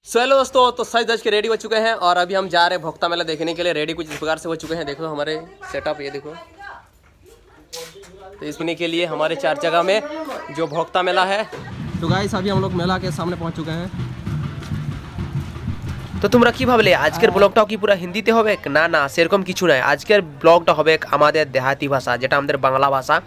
So hello दोस्तों, तो सज धज के रेडी हो चुके हैं और अभी हम जा रहे हैं भोक्ता मेला देखने के लिए। रेडी कुछ इस प्रकार से हो चुके हैं। देखो हमारे सेटअप, ये देखो। तो इसने के लिए हमारे 4 जगह में जो भोक्ता मेला है। तो गाइस अभी हम लोग मेला के सामने पहुंच चुके हैं। तो তোমরা কি ভাবলে আজকের ব্লগটাও কি পুরো হিন্দিতে হবে? না না, সেরকম কিছু নয়। আজকের ব্লগটা হবে আমাদের দেহাতি ভাষা, যেটা আমাদের বাংলা ভাষা।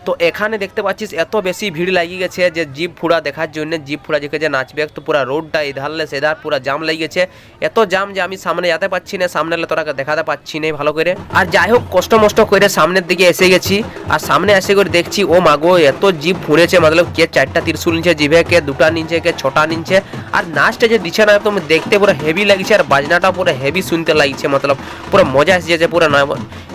তো এখানে দেখতে পাচ্ছিস এত বেশি ভিড় লাগিয়ে গেছে যে জিপ ফুড়া দেখার জন্য, জিপ ফুড়া যে নাচবে। তো পুরো রোডটা এধারলে সেধার পুরো জাম লেগে গেছে। এত জাম যে আমি সামনে যেতে পারছি না, সামনে তোরা দেখাতে পাচ্ছি না ভালো করে। আর যাই হোক, কষ্ট মষ্ট করে সামনের দিকে এসে গেছি। আর সামনে এসে করে দেখছি ও মাগো এত জিপ ফুঁড়েছে, মতলব কে 4টা ত্রিশুল নিচে জিভে, কে 2টা নিচে, কে 6টা নিচে। আর নাচটা যে দিচ্ছে না একদম দেখতে পুরো হেভি লাগছে, আর বাজনাটা পুরো হেভি শুনতে লাগছে, মতলব পুরো মজা এসেছে পুরো।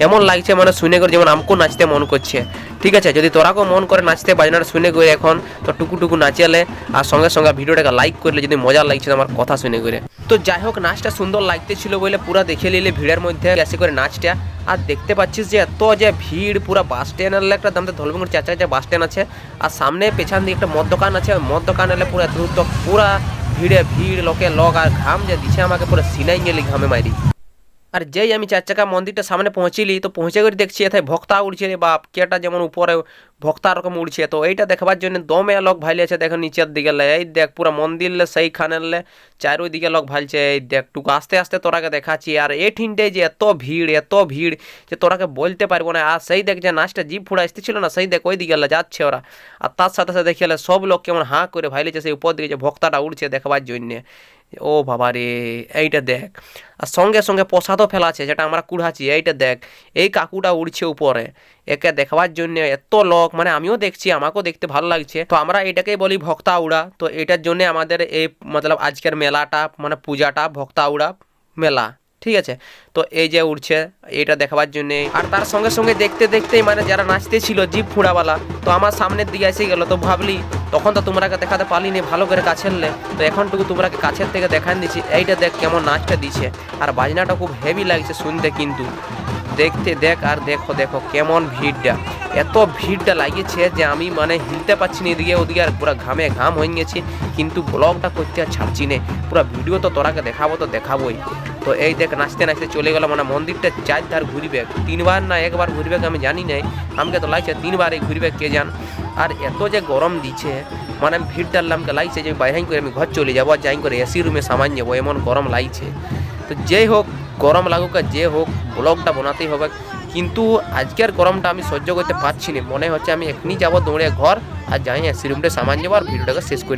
এমন লাগছে মানে শুনে করে যেমন আমাকেও নাচতে মন করছে। ঠিক আছে, যদি তোরাকেও মন করে নাচতে বাজনাটা শুনে করে এখন তো টুকু নাচেলে আর সঙ্গে সঙ্গে ভিডিওটাকে লাইক করলে যদি মজা লাগছে আমার কথা শুনে করে। তো যাই হোক, নাচটা সুন্দর লাগতে ছিল বলে পুরো দেখে নিলে ভিড়ের মধ্যে এসে করে নাচটা। আর দেখতে পাচ্ছিস যে এত যে ভিড়, পুরো বাস স্ট্যান্ড একটা দামতে ধলভঙ্গুর 4 যে বাস স্ট্যান্ড আছে। আর সামনে পেছন দিকে একটা মদ দোকান আছে। মদ দোকান এলে পুরো দ্রুত পুরা ভিড় লোকে লোক। আর ঘাম যে দিছে আমাকে পুরো সিনাই গেলি ঘামে মারি। আর যেই আমি 4 চাকা মন্দিরটা সামনে পৌঁছিলি, তো পৌঁছে করে দেখছি এথায় ভক্তা উড়ছে রে বাপ, কেটা যেমন উপরে ভক্তা রকম উড়ছে। তো এইটা দেখবার জন্য দমে লোক ভাইলে আছে। দেখো নিচের দিকে এই দেখ পুরো মন্দির সেইখানে চারিদিকে লোক ভালছে। এই দেখ টুকু আস্তে আস্তে তোরাকে দেখাচ্ছি। আর এই ঠিনটাই যে এত ভিড় যে তোরাকে বলতে পারবো না। আর সেই দেখ যে নাচটা জিপ ফুড়া আসতেছিল না, সেই দেখ ওই দিকে যাচ্ছে ওরা। আর তার সাথে সাথে দেখে সব লোক কেমন হাঁ করে ভাইলেছে সেই উপর দিকে যে ভক্তাটা উড়ছে দেখবার জন্যে। ও বাবা রে, এইটা দেখ। আর সঙ্গে সঙ্গে প্রসাদও ফেলা আছে, যেটা আমরা কুড়াচ্ছি। এইটা দেখ, এই কাকুটা উড়ছে উপরে, একে দেখবার জন্য এত লোক। মানে আমিও দেখছি, আমাকেও দেখতে ভালো লাগছে। তো আমরা এটাকেই বলি ভক্তা উড়া। তো এটার জন্য আমাদের এই মতলব আজকের মেলাটা মানে পূজাটা ভক্তা উড়া মেলা। ঠিক আছে, তো এই যে উড়ছে এটা দেখবার জন্য। আর তার সঙ্গে সঙ্গে দেখতেই মানে যারা নাচতে ছিল জিপ ফুড়াওয়ালা, তো আমার সামনের দিকে এসে গেল। তো ভাবলি তখন তো তোমরাকে দেখাতে পারিনি ভালো করে কাছেরলে, তো এখনটুকু তোমরাকে কাছের থেকে দেখান দিচ্ছি। এইটা দেখ কেমন নাচটা দিচ্ছে, আর বাজনাটা খুব হেভি লাগছে শুনতে। কিন্তু দেখতে দেখ, আর দেখো কেমন ভিড়টা, এত ভিড়টা লাগিয়েছে যে আমি মানে হিলতে পারছি না এদিকে ওদিকে। আর পুরো ঘামে ঘাম হয়ে গেছি, কিন্তু ব্লগটা করতে আর ছাড়ছি না। পুরো ভিডিও তো তোরাকে দেখাবো তো দেখাবোই। তো এই দেখ নাচতে নাচতে চলে গেল, মানে মন্দিরটা 4 ধার ঘুরবে। 3বার না 1বার ঘুরবে আমি জানি নাই, আমাকে তো লাগছে 3বারই ঘুরবে কে জান। আর এত যে গরম দিচ্ছে, মানে ভিড় ডাললামকে লাগছে যে বাইরে করে আমি ঘর চলে যাবো আর যাই করে এসি রুমে সামান যাবো, এমন গরম লাগছে। তো যেই হোক, গরম লাগুক আর যে হোক, ব্লগটা বানাতেই হবে। কিন্তু আজকের গরমটা আমি সহ্য করতে পারছি না। মনে হচ্ছে আমি এখনই যাবো দৌড়ে ঘর আর যাই এসি রুমটা সামান যাবো আর ভিডিওটাকে শেষ করি।